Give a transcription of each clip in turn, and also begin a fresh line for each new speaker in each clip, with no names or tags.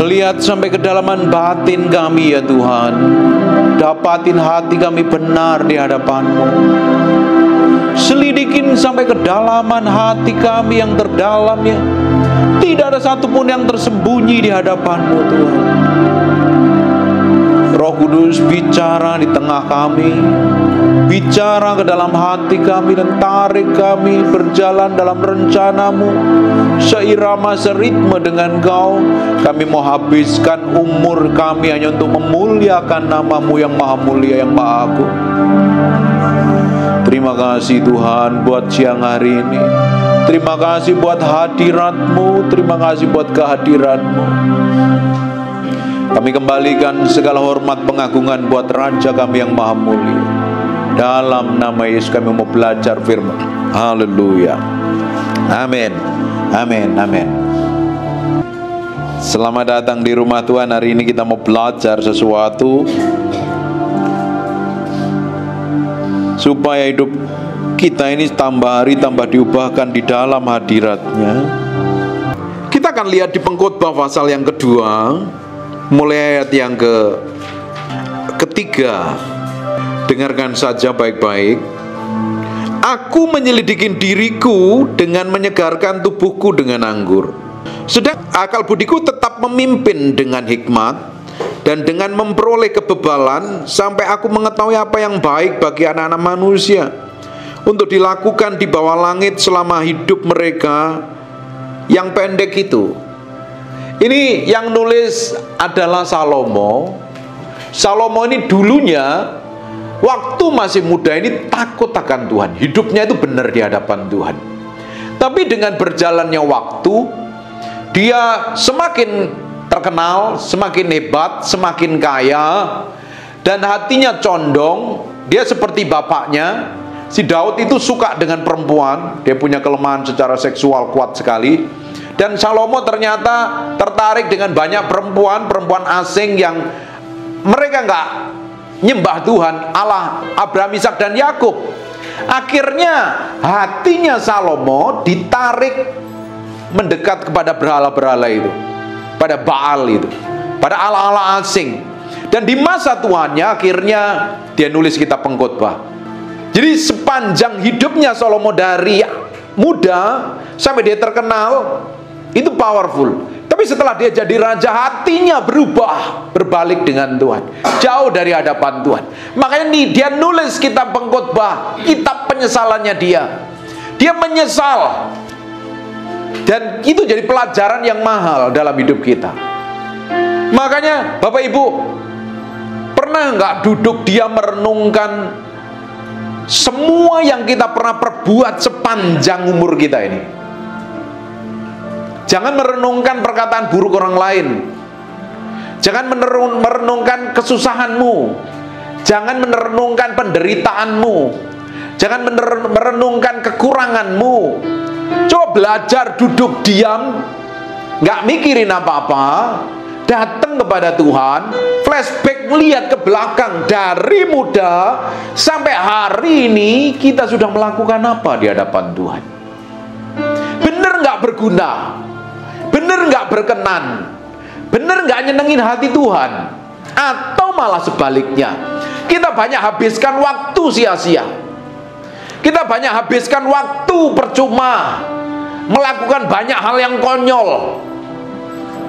Melihat sampai kedalaman batin kami ya Tuhan. Dapatin hati kami benar di hadapan-Mu. Selidikin sampai kedalaman hati kami yang terdalam ya. Tidak ada satupun yang tersembunyi di hadapan-Mu Tuhan. Roh Kudus bicara di tengah kami, bicara ke dalam hati kami dan tarik kami berjalan dalam rencana-Mu seirama seritme dengan Kau. Kami mau habiskan umur kami hanya untuk memuliakan nama-Mu yang maha mulia, yang maha agung. Terima kasih Tuhan buat siang hari ini. Terima kasih buat hadirat-Mu, terima kasih buat kehadiran-Mu. Kami kembalikan segala hormat pengagungan buat Raja kami yang maha mulia. Dalam nama Yesus kami mau belajar firman. Haleluya. Amin. Amin. Amin. Selamat datang di rumah Tuhan. Hari ini kita mau belajar sesuatu supaya hidup kita ini tambah hari tambah diubahkan di dalam hadirat-Nya. Kita akan lihat di Pengkhotbah pasal yang kedua, mulai ayat yang ketiga. Dengarkan saja baik-baik. Aku menyelidikin diriku dengan menyegarkan tubuhku dengan anggur, sedang akal budiku tetap memimpin dengan hikmat dan dengan memperoleh kebebalan, sampai aku mengetahui apa yang baik bagi anak-anak manusia untuk dilakukan di bawah langit selama hidup mereka yang pendek itu. Ini yang nulis adalah Salomo. Salomo ini dulunya waktu masih muda ini takut akan Tuhan. Hidupnya itu benar di hadapan Tuhan. Tapi dengan berjalannya waktu, dia semakin terkenal, semakin hebat, semakin kaya, dan hatinya condong. Dia seperti bapaknya. Si Daud itu suka dengan perempuan. Dia punya kelemahan secara seksual kuat sekali. Dan Salomo ternyata tertarik dengan banyak perempuan asing yang mereka nggak nyembah Tuhan, Allah Abraham, Ishak dan Yakub. Akhirnya hatinya Salomo ditarik mendekat kepada berhala-berhala itu, pada Baal itu, pada Allah-Allah asing. Dan di masa tuannya akhirnya dia nulis kitab Pengkhotbah. Jadi sepanjang hidupnya Salomo dari muda sampai dia terkenal, itu powerful. Tapi setelah dia jadi raja, hatinya berubah, berbalik dengan Tuhan, jauh dari hadapan Tuhan. Makanya nih dia nulis kitab Pengkhotbah, kitab penyesalannya dia. Dia menyesal. Dan itu jadi pelajaran yang mahal dalam hidup kita. Makanya Bapak Ibu, pernah nggak duduk dia merenungkan semua yang kita pernah perbuat sepanjang umur kita ini? Jangan merenungkan perkataan buruk orang lain. Jangan merenungkan kesusahanmu. Jangan merenungkan penderitaanmu. Jangan merenungkan kekuranganmu. Coba belajar duduk diam, nggak mikirin apa-apa, datang kepada Tuhan, flashback melihat ke belakang dari muda sampai hari ini kita sudah melakukan apa di hadapan Tuhan. Bener nggak berguna? Bener nggak berkenan? Bener nggak nyenengin hati Tuhan? Atau malah sebaliknya, kita banyak habiskan waktu sia-sia. Kita banyak habiskan waktu percuma, melakukan banyak hal yang konyol.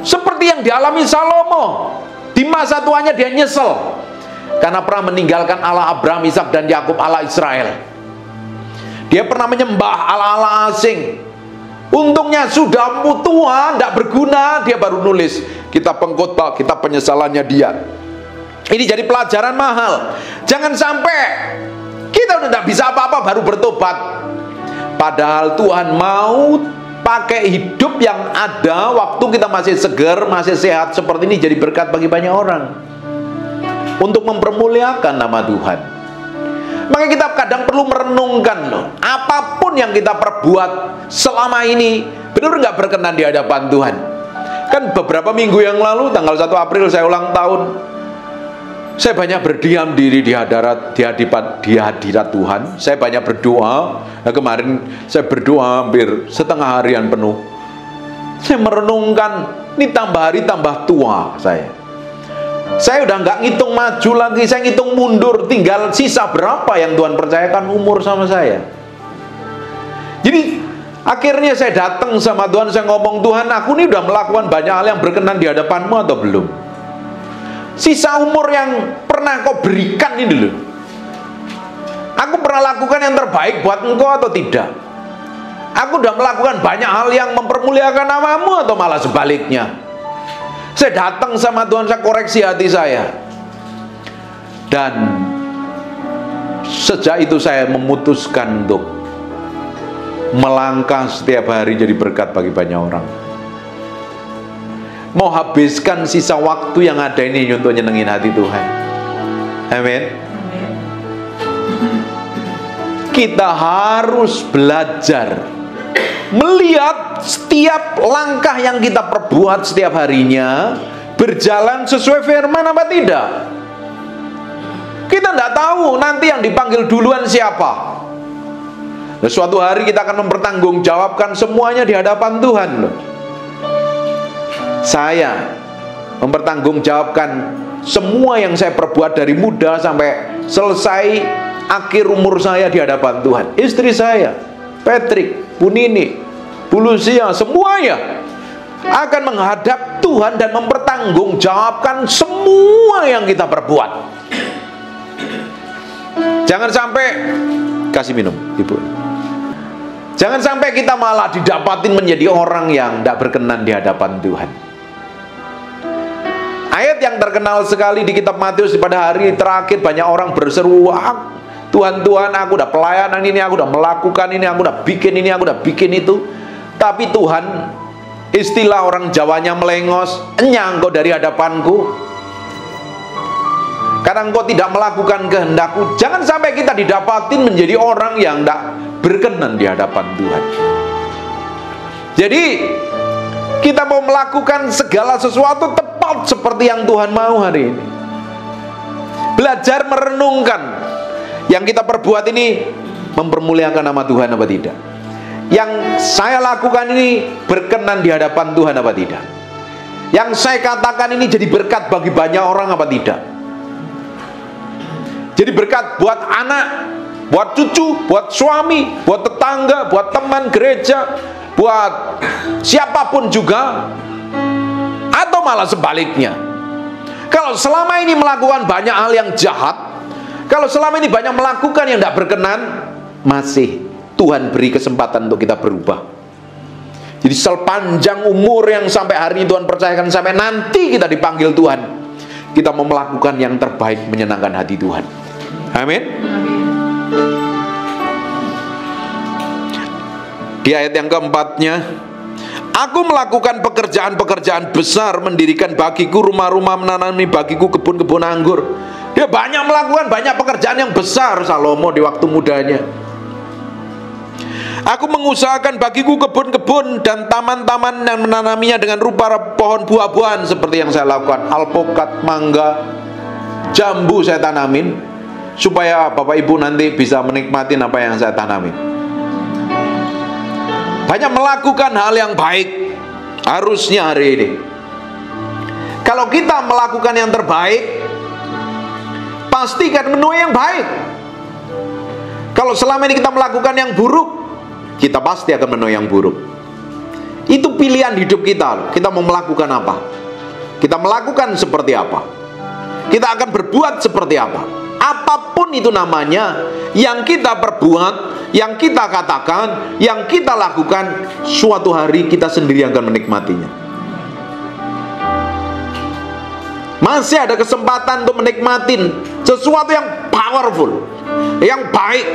Seperti yang dialami Salomo. Di masa tuanya dia nyesel karena pernah meninggalkan Allah Abraham, Ishak dan Yakub, Allah Israel. Dia pernah menyembah Allah-Allah asing. Untungnya sudah tua, tidak berguna, dia baru nulis kitab Pengkhotbah, kitab penyesalannya dia. Ini jadi pelajaran mahal. Jangan sampai kita udah tidak bisa apa-apa baru bertobat. Padahal Tuhan mau pakai hidup yang ada waktu kita masih segar, masih sehat seperti ini, jadi berkat bagi banyak orang, untuk mempermuliakan nama Tuhan. Maka kita kadang perlu merenungkan loh, apapun yang kita perbuat selama ini benar nggak berkenan di hadapan Tuhan. Kan beberapa minggu yang lalu, tanggal 1 April saya ulang tahun, saya banyak berdiam diri di hadirat Tuhan. Saya banyak berdoa. Nah, kemarin saya berdoa hampir setengah harian penuh. Saya merenungkan Ini tambah hari tambah tua saya. Saya udah nggak ngitung maju lagi, saya ngitung mundur. Tinggal sisa berapa yang Tuhan percayakan umur sama saya. Jadi akhirnya saya datang sama Tuhan, saya ngomong, Tuhan, aku ini udah melakukan banyak hal yang berkenan di hadapan-Mu atau belum? Sisa umur yang pernah Kau berikan ini loh, aku pernah lakukan yang terbaik buat Engkau atau tidak? Aku udah melakukan banyak hal yang mempermuliakan nama-Mu atau malah sebaliknya? Saya datang sama Tuhan, saya koreksi hati saya. Dan sejak itu saya memutuskan untuk melangkah setiap hari jadi berkat bagi banyak orang. Mau habiskan sisa waktu yang ada ini untuk nyenengin hati Tuhan. Amin. Kita harus belajar melihat setiap langkah yang kita perbuat setiap harinya berjalan sesuai firman apa tidak. Kita tidak tahu nanti yang dipanggil duluan siapa. Nah, suatu hari kita akan mempertanggungjawabkan semuanya di hadapan Tuhan loh. Saya mempertanggungjawabkan semua yang saya perbuat dari muda sampai selesai akhir umur saya di hadapan Tuhan. Istri saya, Patrick, Bu Nini, Bu Lucia, semuanya akan menghadap Tuhan dan mempertanggungjawabkan semua yang kita perbuat. Jangan sampai, kasih minum Ibu, jangan sampai kita malah didapatin menjadi orang yang tidak berkenan di hadapan Tuhan. Ayat yang terkenal sekali di kitab Matius pada hari terakhir, banyak orang berseru, Tuhan, Tuhan, aku udah pelayanan ini, aku udah melakukan ini, aku udah bikin ini, aku udah bikin itu. Tapi Tuhan, istilah orang Jawanya melengos, enyang kau dari hadapanku, karena engkau tidak melakukan kehendakku. Jangan sampai kita didapatin menjadi orang yang tidak berkenan di hadapan Tuhan. Jadi kita mau melakukan segala sesuatu tepat seperti yang Tuhan mau hari ini. Belajar merenungkan yang kita perbuat ini mempermuliakan nama Tuhan apa tidak. Yang saya lakukan ini berkenan di hadapan Tuhan apa tidak. Yang saya katakan ini jadi berkat bagi banyak orang apa tidak. Jadi berkat buat anak, buat cucu, buat suami, buat tetangga, buat teman gereja, buat siapapun juga, atau malah sebaliknya. Kalau selama ini melakukan banyak hal yang jahat, kalau selama ini banyak melakukan yang tidak berkenan, masih Tuhan beri kesempatan untuk kita berubah. Jadi sepanjang umur yang sampai hari ini Tuhan percayakan, sampai nanti kita dipanggil Tuhan, kita mau melakukan yang terbaik menyenangkan hati Tuhan. Amin. Di ayat yang keempatnya, aku melakukan pekerjaan-pekerjaan besar, mendirikan bagiku rumah-rumah, menanami bagiku kebun-kebun anggur. Dia banyak melakukan banyak pekerjaan yang besar Salomo di waktu mudanya. Aku mengusahakan bagiku kebun-kebun dan taman-taman yang menanaminya dengan rupa pohon buah-buahan seperti yang saya lakukan. Alpukat, mangga, jambu saya tanamin, supaya Bapak Ibu nanti bisa menikmati apa yang saya tanamin. Banyak melakukan hal yang baik harusnya hari ini. Kalau kita melakukan yang terbaik, pasti akan menuai yang baik. Kalau selama ini kita melakukan yang buruk, kita pasti akan menuai yang buruk. Itu pilihan hidup kita. Kita mau melakukan apa? Kita melakukan seperti apa? Kita akan berbuat seperti apa? Apapun itu namanya, yang kita perbuat, yang kita katakan, yang kita lakukan, suatu hari kita sendiri akan menikmatinya. Masih ada kesempatan untuk menikmatin sesuatu yang powerful, yang baik.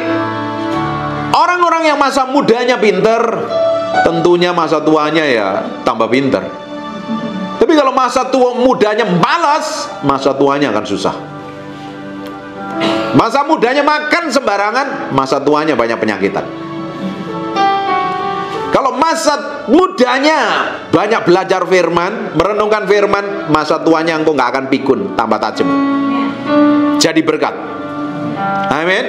Orang-orang yang masa mudanya pinter, tentunya masa tuanya ya tambah pinter. Tapi kalau masa tua mudanya malas, masa tuanya akan susah. Masa mudanya makan sembarangan, masa tuanya banyak penyakitan. Kalau masa mudanya banyak belajar firman, merenungkan firman, masa tuanya engkau nggak akan pikun, tambah tajam. Jadi berkat. Amin.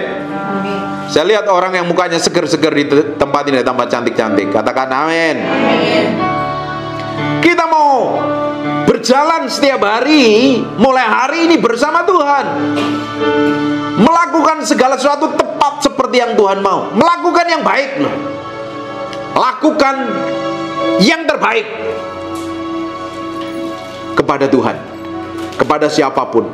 Saya lihat orang yang mukanya seger-seger di tempat ini tambah cantik-cantik. Katakan amin. Kita mau berjalan setiap hari, mulai hari ini bersama Tuhan, melakukan segala sesuatu tepat seperti yang Tuhan mau, melakukan yang baik loh, lakukan yang terbaik kepada Tuhan, kepada siapapun,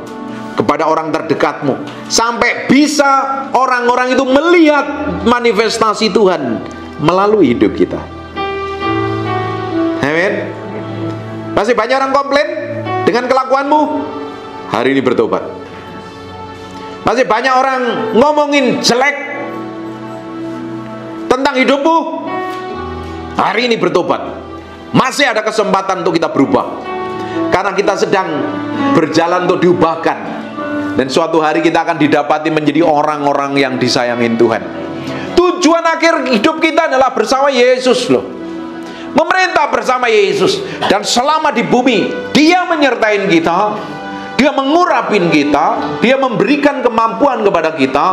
kepada orang terdekatmu, sampai bisa orang-orang itu melihat manifestasi Tuhan melalui hidup kita. Amin. Masih banyak orang komplain dengan kelakuanmu, hari ini bertobat. Masih banyak orang ngomongin jelek tentang hidupmu, hari ini bertobat. Masih ada kesempatan untuk kita berubah, karena kita sedang berjalan untuk diubahkan, dan suatu hari kita akan didapati menjadi orang-orang yang disayangin Tuhan. Tujuan akhir hidup kita adalah bersama Yesus loh, memerintah bersama Yesus. Dan selama di bumi, Dia menyertain kita, Dia mengurapin kita, Dia memberikan kemampuan kepada kita,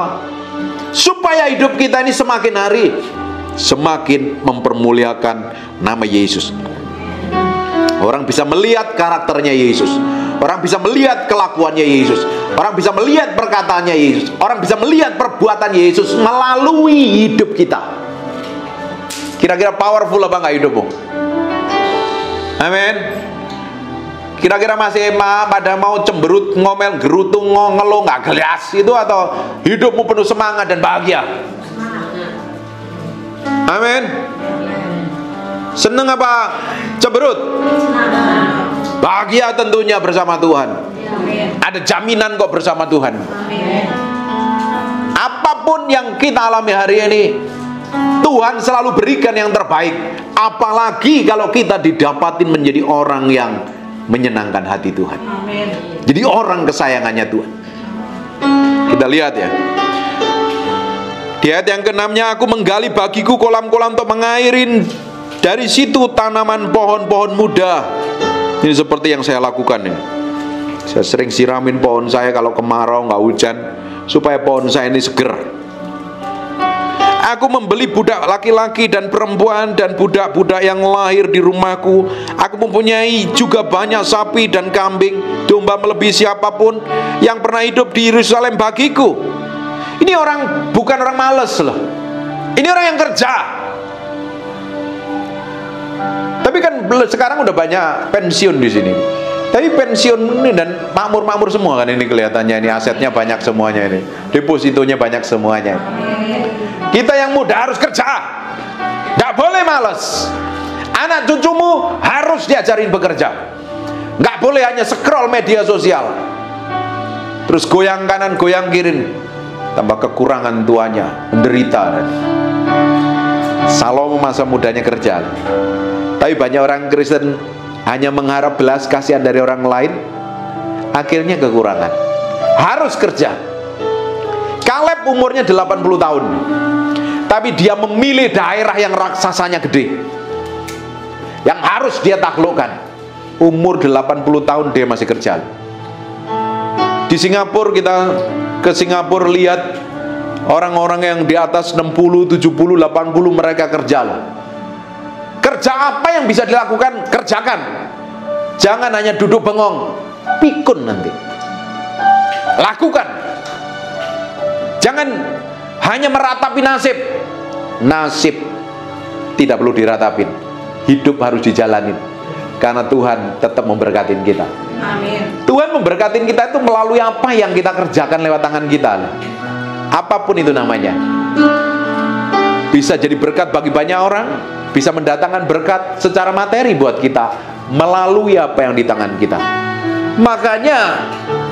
supaya hidup kita ini semakin hari semakin mempermuliakan nama Yesus. Orang bisa melihat karakternya Yesus, orang bisa melihat kelakuannya Yesus, orang bisa melihat perkataannya Yesus, orang bisa melihat perbuatan Yesus melalui hidup kita. Kira-kira powerful apa enggak hidupmu? Amin. Kira-kira masih pada mau cemberut, ngomel, gerutu, ngeluh, nggak gelas itu, atau hidupmu penuh semangat dan bahagia? Amin. Seneng apa cemberut? Bahagia tentunya bersama Tuhan. Ada jaminan kok bersama Tuhan. Apapun yang kita alami hari ini, Tuhan selalu berikan yang terbaik. Apalagi kalau kita didapatin menjadi orang yang menyenangkan hati Tuhan. Jadi orang kesayangannya Tuhan. Kita lihat ya, di ayat yang ke-6-nya, aku menggali bagiku kolam-kolam untuk mengairin, dari situ tanaman pohon-pohon muda. Ini seperti yang saya lakukan ini. Saya sering siramin pohon saya kalau kemarau nggak hujan, supaya pohon saya ini seger. Aku membeli budak laki-laki dan perempuan dan budak-budak yang lahir di rumahku. Aku mempunyai juga banyak sapi dan kambing, domba melebihi siapapun yang pernah hidup di Yerusalem bagiku. Ini orang, bukan orang malas loh. Ini orang yang kerja. Tapi kan sekarang udah banyak pensiun di sini. Tapi pensiun ini dan makmur-makmur semua kan ini kelihatannya, ini asetnya banyak semuanya ini. Depositonya banyak semuanya. Kita yang muda harus kerja, nggak boleh malas. Anak cucumu harus diajarin bekerja. Nggak boleh hanya scroll media sosial, terus goyang kanan goyang kiri, tambah kekurangan tuanya, menderita. Salomo masa mudanya kerja, tapi banyak orang Kristen hanya mengharap belas kasihan dari orang lain, akhirnya kekurangan. Harus kerja. Kaleb umurnya 80 tahun, tapi dia memilih daerah yang raksasanya gede, yang harus dia taklukkan. Umur 80 tahun dia masih kerja. Di Singapura, kita ke Singapura lihat orang-orang yang di atas 60, 70, 80 mereka kerja loh. Kerja apa yang bisa dilakukan, kerjakan. Jangan hanya duduk bengong, pikun nanti. Lakukan. Jangan hanya meratapi nasib. Nasib tidak perlu diratapin. Hidup harus dijalanin, karena Tuhan tetap memberkatin kita. Amin. Tuhan memberkatin kita itu melalui apa yang kita kerjakan lewat tangan kita. Apapun itu namanya. Bisa jadi berkat bagi banyak orang, bisa mendatangkan berkat secara materi buat kita melalui apa yang di tangan kita. Makanya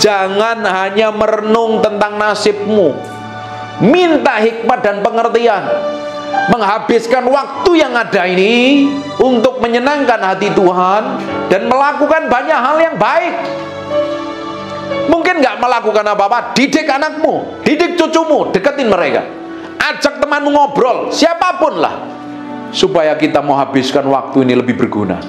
jangan hanya merenung tentang nasibmu. Minta hikmat dan pengertian, menghabiskan waktu yang ada ini untuk menyenangkan hati Tuhan dan melakukan banyak hal yang baik. Mungkin nggak melakukan apa-apa, didik anakmu, didik cucumu, deketin mereka, ajak temanmu ngobrol, siapapun lah, supaya kita mau habiskan waktu ini lebih berguna.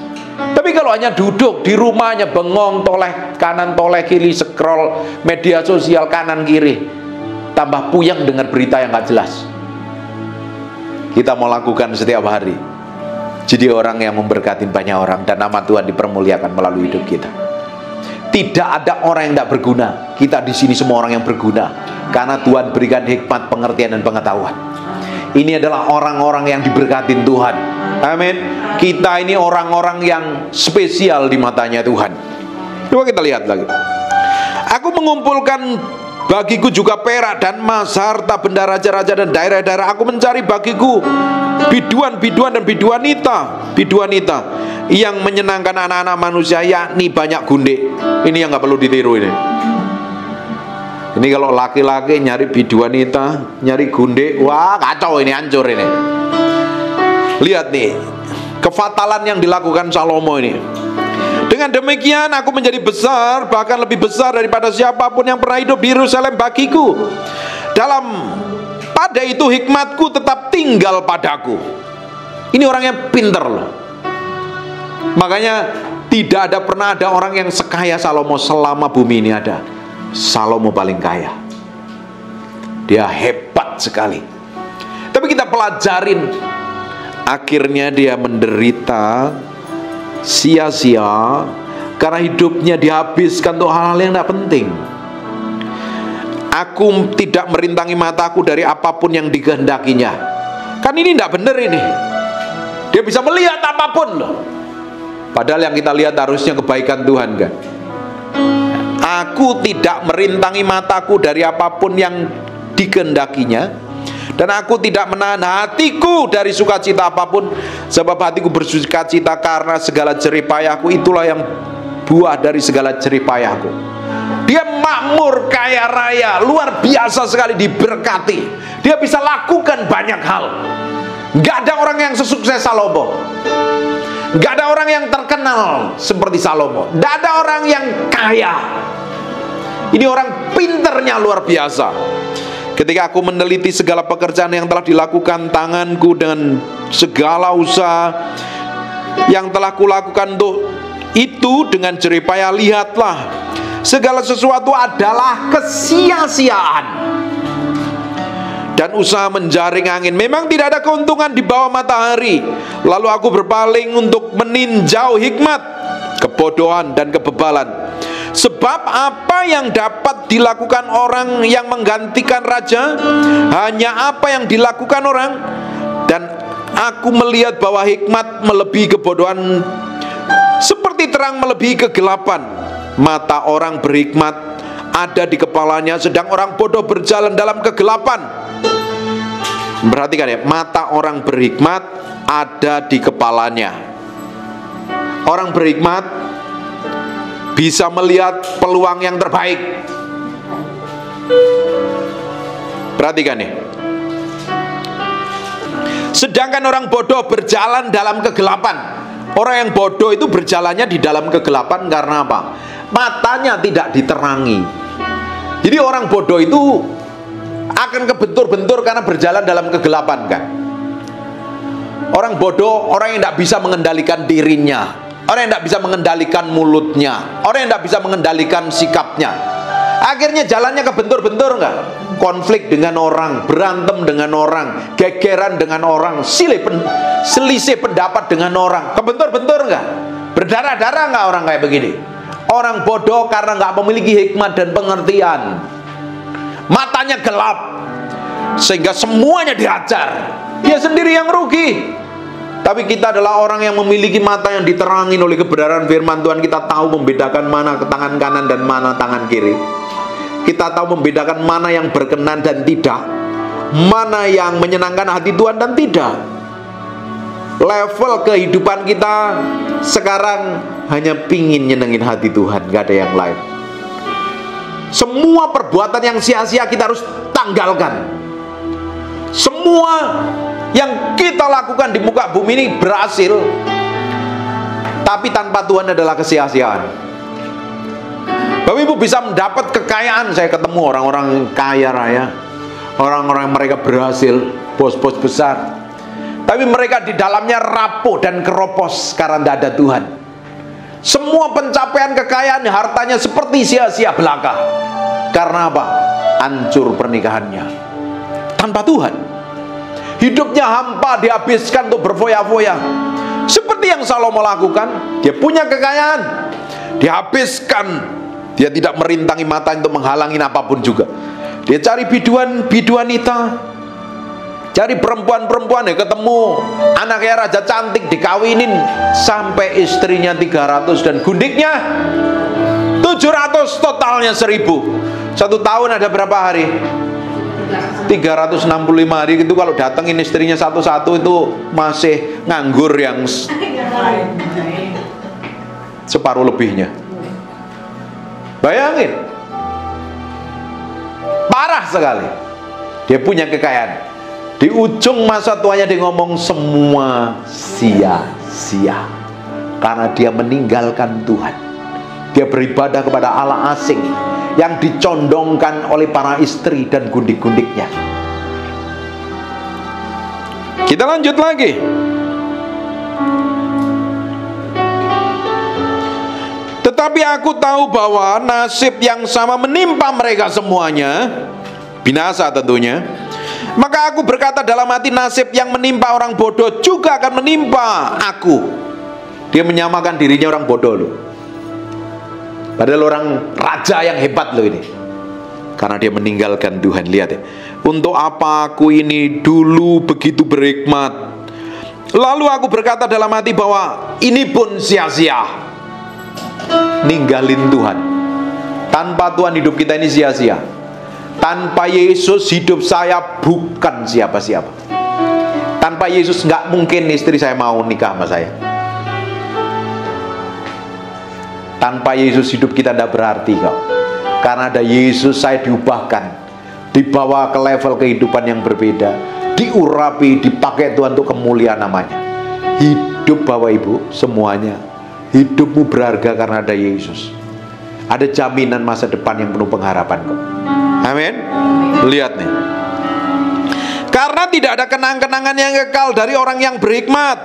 Tapi kalau hanya duduk di rumahnya bengong, toleh kanan toleh kiri, scroll media sosial kanan kiri, tambah puyeng dengar berita yang gak jelas. Kita mau lakukan setiap hari, jadi orang yang memberkati banyak orang, dan nama Tuhan dipermuliakan melalui hidup kita. Tidak ada orang yang tidak berguna. Kita di sini semua orang yang berguna, karena Tuhan berikan hikmat, pengertian, dan pengetahuan. Ini adalah orang-orang yang diberkatin Tuhan. Amin. Kita ini orang-orang yang spesial di matanya Tuhan. Coba kita lihat lagi. Aku mengumpulkan bagiku juga perak dan emas, harta benda raja-raja dan daerah-daerah. Aku mencari bagiku biduan-biduan dan biduanita yang menyenangkan anak-anak manusia, yakni banyak gundik. Ini yang nggak perlu ditiru ini. Ini kalau laki-laki nyari biduanita, nyari gundik, wah kacau ini, hancur ini. Lihat nih, kefatalan yang dilakukan Salomo ini. Dengan demikian aku menjadi besar, bahkan lebih besar daripada siapapun yang pernah hidup di Yerusalem bagiku. Pada itu hikmatku tetap tinggal padaku. Ini orang yang pinter loh. Makanya tidak pernah ada orang yang sekaya Salomo selama bumi ini ada. Salomo paling kaya. Dia hebat sekali. Tapi kita pelajarin, akhirnya dia menderita sia-sia karena hidupnya dihabiskan untuk hal-hal yang tidak penting. Aku tidak merintangi mataku dari apapun yang dikehendakinya. Kan ini tidak benar ini. Dia bisa melihat apapun loh. Padahal yang kita lihat harusnya kebaikan Tuhan kan. Aku tidak merintangi mataku dari apapun yang dikehendakinya, dan aku tidak menahan hatiku dari sukacita apapun, sebab hatiku bersukacita karena segala jeripayahku. Itulah yang buah dari segala jeripayahku. Dia makmur, kaya raya, luar biasa sekali, diberkati. Dia bisa lakukan banyak hal. Gak ada orang yang sesukses Salomo. Gak ada orang yang terkenal seperti Salomo. Gak ada orang yang kaya. Ini orang pinternya luar biasa. Ketika aku meneliti segala pekerjaan yang telah dilakukan tanganku dengan segala usaha yang telah kulakukan untuk itu dengan jeripayah, lihatlah, segala sesuatu adalah kesia-siaan dan usaha menjaring angin. Memang tidak ada keuntungan di bawah matahari. Lalu aku berpaling untuk meninjau hikmat, kebodohan, dan kebebalan. Sebab apa yang dapat dilakukan orang yang menggantikan raja, hanya apa yang dilakukan orang. Dan aku melihat bahwa hikmat melebihi kebodohan, seperti terang melebihi kegelapan. Mata orang berhikmat ada di kepalanya, sedang orang bodoh berjalan dalam kegelapan. Perhatikan ya, mata orang berhikmat ada di kepalanya. Orang berhikmat bisa melihat peluang yang terbaik. Perhatikan nih. Sedangkan orang bodoh berjalan dalam kegelapan. Orang yang bodoh itu berjalannya di dalam kegelapan karena apa? Matanya tidak diterangi. Jadi orang bodoh itu akan kebentur-bentur karena berjalan dalam kegelapan kan. Orang bodoh, orang yang tidak bisa mengendalikan dirinya, orang yang tidak bisa mengendalikan mulutnya, orang yang tidak bisa mengendalikan sikapnya. Akhirnya jalannya kebentur-bentur enggak? Konflik dengan orang, berantem dengan orang, gegeran dengan orang, selisih pendapat dengan orang, kebentur-bentur enggak? Berdarah-darah enggak orang kayak begini? Orang bodoh karena enggak memiliki hikmat dan pengertian. Matanya gelap, sehingga semuanya dihajar. Dia sendiri yang rugi. Tapi kita adalah orang yang memiliki mata yang diterangi oleh kebenaran firman Tuhan. Kita tahu membedakan mana tangan kanan dan mana tangan kiri. Kita tahu membedakan mana yang berkenan dan tidak, mana yang menyenangkan hati Tuhan dan tidak. Level kehidupan kita sekarang hanya pingin nyenengin hati Tuhan, gak ada yang lain. Semua perbuatan yang sia-sia kita harus tanggalkan. Semua yang kita lakukan di muka bumi ini berhasil, tapi tanpa Tuhan adalah kesia-siaan. Bapak Ibu bisa mendapat kekayaan. Saya ketemu orang-orang kaya raya, orang-orang mereka berhasil, bos-bos besar, tapi mereka di dalamnya rapuh dan keropos karena tidak ada Tuhan. Semua pencapaian kekayaan, hartanya seperti sia-sia belaka. Karena apa? Hancur pernikahannya tanpa Tuhan. Hidupnya hampa, dihabiskan untuk berfoya-foya. Seperti yang Salomo lakukan. Dia punya kekayaan, dihabiskan Dia tidak merintangi mata untuk menghalangi apapun juga. Dia cari biduanita, cari perempuan-perempuan, ya ketemu anaknya raja cantik, dikawinin sampai istrinya 300 dan gundiknya 700, totalnya 1000. 1 tahun ada berapa hari? 365 hari. Itu kalau datengin istrinya satu-satu itu masih nganggur yang separuh lebihnya. Bayangin, parah sekali. Dia punya kekayaan. Di ujung masa tuanya dia ngomong semua sia-sia karena dia meninggalkan Tuhan. Dia beribadah kepada Allah asing yang dicondongkan oleh para istri dan gundik-gundiknya. Kita lanjut lagi. Tetapi aku tahu bahwa nasib yang sama menimpa mereka semuanya, binasa tentunya. Maka aku berkata dalam hati, nasib yang menimpa orang bodoh juga akan menimpa aku. Dia menyamakan dirinya orang bodoh loh. Padahal orang raja yang hebat loh ini. Karena dia meninggalkan Tuhan. Lihat ya, untuk apa aku ini dulu begitu berhikmat, lalu aku berkata dalam hati bahwa ini pun sia-sia. Ninggalin Tuhan. Tanpa Tuhan hidup kita ini sia-sia. Tanpa Yesus hidup saya bukan siapa-siapa. Tanpa Yesus nggak mungkin istri saya mau nikah sama saya. Tanpa Yesus hidup kita tidak berarti kok. Karena ada Yesus saya diubahkan, dibawa ke level kehidupan yang berbeda, diurapi, dipakai Tuhan untuk kemuliaan namanya. Hidup Bapak Ibu semuanya, hidupmu berharga karena ada Yesus. Ada jaminan masa depan yang penuh pengharapan kok. Amin. Lihat nih, karena tidak ada kenang-kenangan yang kekal dari orang yang berhikmat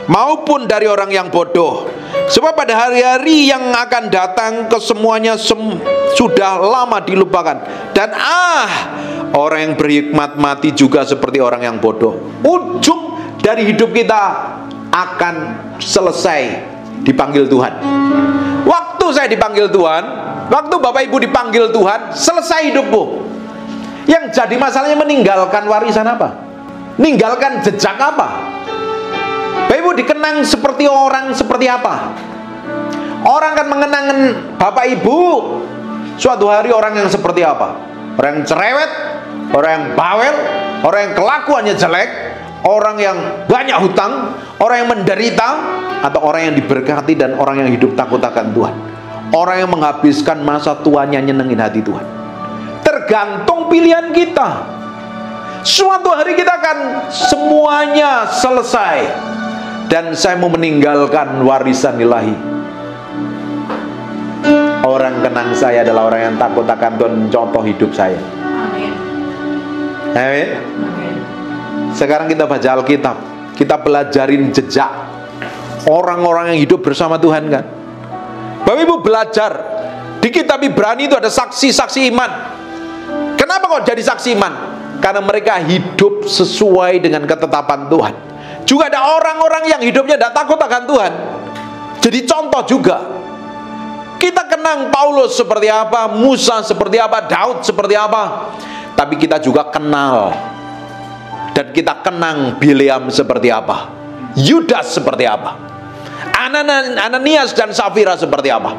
maupun dari orang yang bodoh. Sebab pada hari-hari yang akan datang kesemuanya sudah lama dilupakan. Dan orang yang berhikmat mati juga seperti orang yang bodoh. Ujung dari hidup kita akan selesai dipanggil Tuhan. Waktu saya dipanggil Tuhan, waktu Bapak Ibu dipanggil Tuhan, selesai hidupmu. Yang jadi masalahnya meninggalkan warisan apa? Ninggalkan jejak apa? Bapak Ibu dikenang seperti orang seperti apa? Orang kan mengenang Bapak Ibu suatu hari orang yang seperti apa? Orang yang cerewet, orang yang bawel, orang yang kelakuannya jelek, orang yang banyak hutang, orang yang menderita, atau orang yang diberkati dan orang yang hidup takut akan Tuhan. Orang yang menghabiskan masa tuanya nyenengin hati Tuhan. Tergantung pilihan kita. Suatu hari kita akan semuanya selesai. Dan saya mau meninggalkan warisan ilahi. Orang kenang saya adalah orang yang takut akan Tuhan, contoh hidup saya. Amin. Amin. Sekarang kita baca Alkitab, kita pelajarin jejak orang-orang yang hidup bersama Tuhan kan. Bapak Ibu belajar di kitab Ibrani itu ada saksi-saksi iman. Kenapa kok jadi saksi iman? Karena mereka hidup sesuai dengan ketetapan Tuhan. Juga ada orang-orang yang hidupnya tidak takut akan Tuhan. Jadi contoh juga. Kita kenang Paulus seperti apa, Musa seperti apa, Daud seperti apa. Tapi kita juga kenal dan kita kenang Bileam seperti apa, Yudas seperti apa, Ananias dan Safira seperti apa.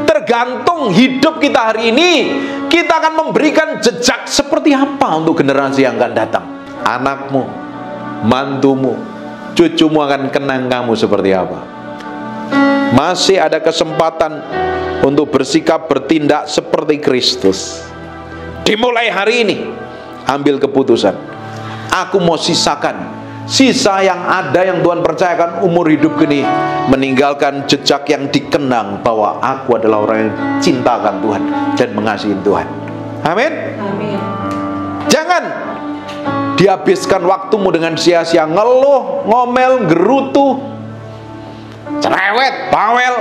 Tergantung hidup kita hari ini, kita akan memberikan jejak seperti apa untuk generasi yang akan datang. Anakmu, mantumu, cucumu akan kenang kamu seperti apa. Masih ada kesempatan untuk bersikap, bertindak seperti Kristus. Dimulai hari ini, ambil keputusan. Aku mau sisakan sisa yang ada yang Tuhan percayakan umur hidup ini, meninggalkan jejak yang dikenang bahwa aku adalah orang yang cintakan Tuhan dan mengasihi Tuhan. Amin. Amin. Jangan dihabiskan waktumu dengan sia-sia, ngeluh, ngomel, gerutu, cerewet, bawel,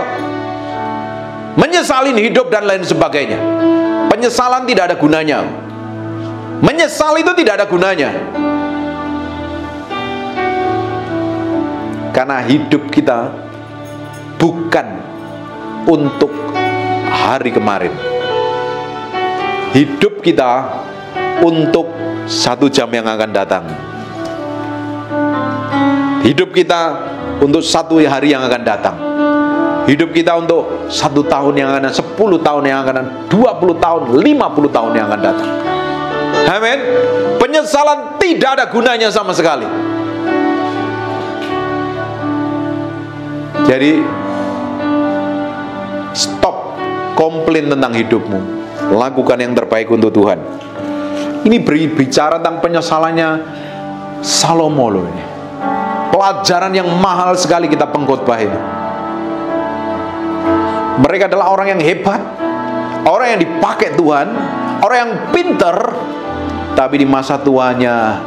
menyesalin hidup dan lain sebagainya. Penyesalan tidak ada gunanya. Menyesal itu tidak ada gunanya. Karena hidup kita bukan untuk hari kemarin. Hidup kita untuk 1 jam yang akan datang. Hidup kita untuk 1 hari yang akan datang. Hidup kita untuk 1 tahun yang akan datang, 10 tahun yang akan datang, 20 tahun, 50 tahun yang akan datang. Amin. Penyesalan tidak ada gunanya sama sekali. Jadi stop komplain tentang hidupmu. Lakukan yang terbaik untuk Tuhan. Ini bicara tentang penyesalannya Salomo loh ini. Pelajaran yang mahal sekali kita pengkhotbah ini. Mereka adalah orang yang hebat, orang yang dipakai Tuhan, orang yang pinter, tapi di masa tuanya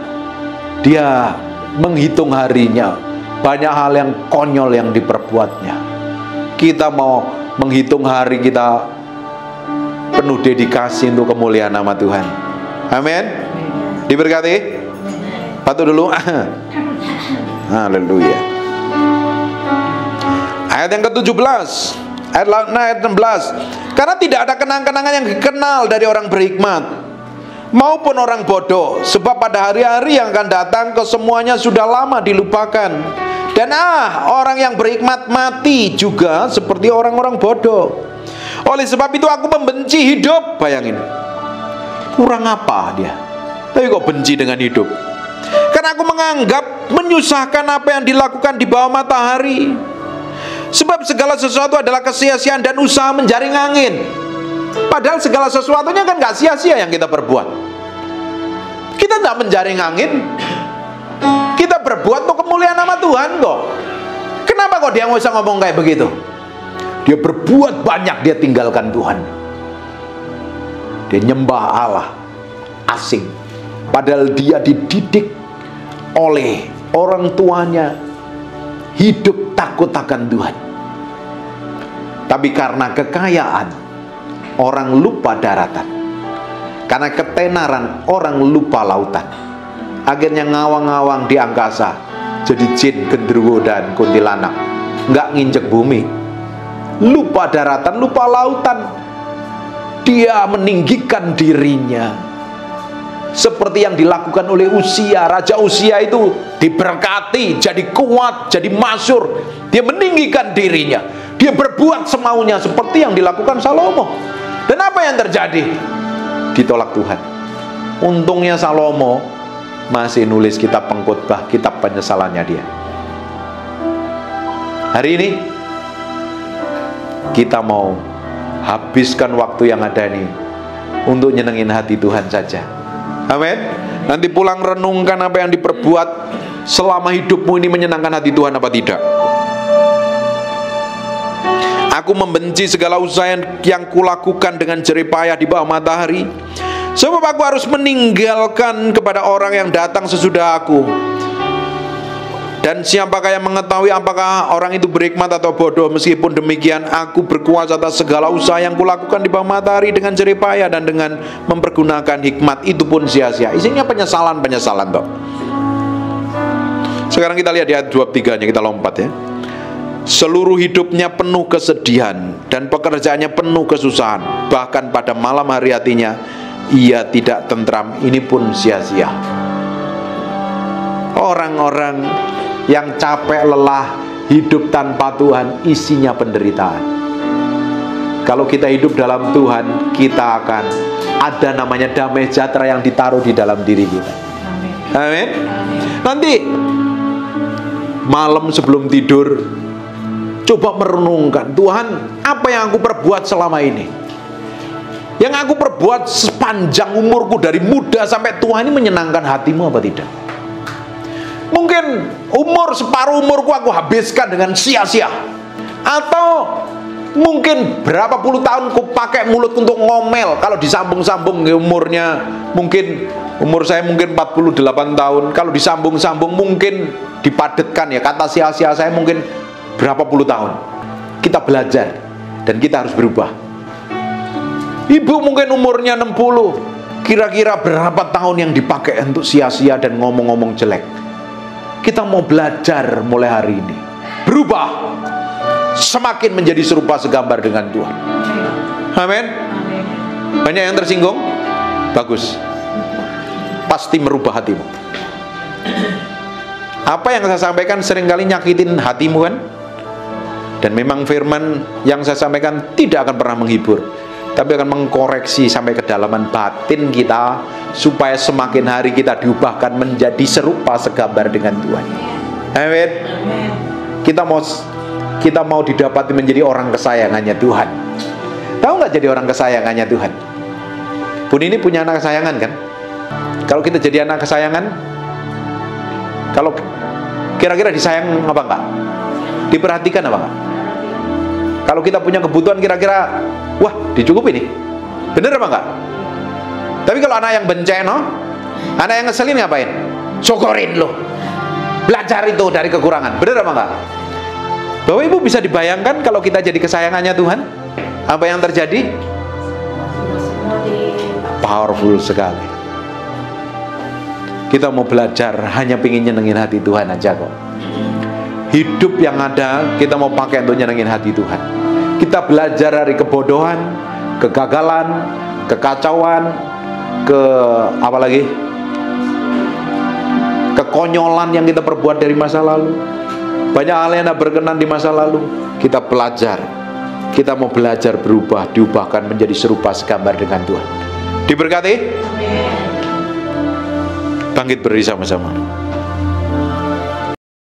dia menghitung harinya. Banyak hal yang konyol yang diperbuatnya. Kita mau menghitung hari kita penuh dedikasi untuk kemuliaan nama Tuhan. Amin. Diberkati. Patuh dulu. Haleluya. Ayat yang ke-17, ayat 16. Karena tidak ada kenang-kenangan yang dikenal dari orang berhikmat maupun orang bodoh, sebab pada hari-hari yang akan datang kesemuanya sudah lama dilupakan. Dan orang yang berhikmat mati juga seperti orang-orang bodoh. Oleh sebab itu aku membenci hidup. Bayangin, kurang apa dia, tapi kok benci dengan hidup? Karena aku menganggap menyusahkan apa yang dilakukan di bawah matahari. Sebab segala sesuatu adalah kesia-siaan dan usaha menjaring angin. Padahal segala sesuatunya kan gak sia-sia yang kita perbuat. Kita gak menjaring angin, kita berbuat untuk kemuliaan nama Tuhan kok. Kenapa kok dia nggak usah ngomong kayak begitu? Dia berbuat banyak, dia tinggalkan Tuhan. Dia nyembah Allah asing. Padahal dia dididik oleh orang tuanya hidup takut akan Tuhan. Tapi karena kekayaan, orang lupa daratan. Karena ketenaran, orang lupa lautan. Akhirnya ngawang-ngawang di angkasa, jadi jin, genderuwo dan kuntilanak, nggak nginjek bumi. Lupa daratan, lupa lautan. Dia meninggikan dirinya, seperti yang dilakukan oleh Uzia. Raja Uzia itu diberkati, jadi kuat, jadi masyhur. Dia meninggikan dirinya, dia berbuat semaunya seperti yang dilakukan Salomo. Dan apa yang terjadi? Ditolak Tuhan. Untungnya Salomo masih nulis kitab pengkhotbah, kitab penyesalannya dia. Hari ini kita mau habiskan waktu yang ada ini untuk nyenengin hati Tuhan saja. Amin. Nanti pulang renungkan apa yang diperbuat selama hidupmu ini menyenangkan hati Tuhan apa tidak. Aku membenci segala usaha yang kulakukan dengan jerih payah di bawah matahari, sebab aku harus meninggalkan kepada orang yang datang sesudah aku. Dan siapakah yang mengetahui apakah orang itu berhikmat atau bodoh? Meskipun demikian, aku berkuasa atas segala usaha yang kulakukan di bawah matahari dengan jerih payah dan dengan mempergunakan hikmat, itu pun sia-sia. Isinya penyesalan-penyesalan toh. Sekarang kita lihat di ayat 23-nya, kita lompat ya. Seluruh hidupnya penuh kesedihan dan pekerjaannya penuh kesusahan. Bahkan pada malam hari hatinya ia tidak tentram, ini pun sia-sia. Orang-orang yang capek lelah hidup tanpa Tuhan, isinya penderitaan. Kalau kita hidup dalam Tuhan, kita akan ada namanya damai sejahtera yang ditaruh di dalam diri kita. Amin. Nanti malam sebelum tidur, coba merenungkan, Tuhan, apa yang aku perbuat selama ini? Yang aku perbuat sepanjang umurku dari muda sampai tua ini menyenangkan hatimu apa tidak? Mungkin separuh umurku aku habiskan dengan sia-sia. Atau mungkin berapa puluh tahun ku pakai mulut untuk ngomel. Kalau disambung-sambung umurnya, mungkin umur saya mungkin 48 tahun. Kalau disambung-sambung mungkin dipadatkan ya, kata sia-sia saya mungkin berapa puluh tahun. Kita belajar dan kita harus berubah. Ibu mungkin umurnya 60. Kira-kira berapa tahun yang dipakai untuk sia-sia dan ngomong-ngomong jelek? Kita mau belajar mulai hari ini, berubah, semakin menjadi serupa segambar dengan Tuhan. Amin. Banyak yang tersinggung? Bagus. Pasti merubah hatimu. Apa yang saya sampaikan seringkali nyakitin hatimu kan? Dan memang firman yang saya sampaikan tidak akan pernah menghibur, tapi akan mengkoreksi sampai kedalaman batin kita, supaya semakin hari kita diubahkan menjadi serupa segambar dengan Tuhan. Amin. Kita mau didapati menjadi orang kesayangannya Tuhan. Tahu nggak jadi orang kesayangannya Tuhan? Pun ini punya anak kesayangan kan? Kalau kita jadi anak kesayangan, kalau kira-kira disayang apa enggak? Diperhatikan apa enggak? Kalau kita punya kebutuhan kira-kira, wah dicukupi nih, bener apa enggak? Tapi kalau anak yang benceno, anak yang ngeselin ngapain? Syukurin loh, belajar itu dari kekurangan, bener apa enggak? Bapak Ibu bisa dibayangkan kalau kita jadi kesayangannya Tuhan, apa yang terjadi? Powerful sekali. Kita mau belajar hanya pengen nyenengin hati Tuhan aja kok. Hidup yang ada kita mau pakai untuk nyenengin hati Tuhan. Kita belajar dari kebodohan, kegagalan, kekacauan, apalagi kekonyolan yang kita perbuat dari masa lalu. Banyak hal yang tidak berkenan di masa lalu. Kita belajar. Kita mau belajar berubah, diubahkan menjadi serupa segambar dengan Tuhan. Diberkati. Bangkit berdiri sama-sama.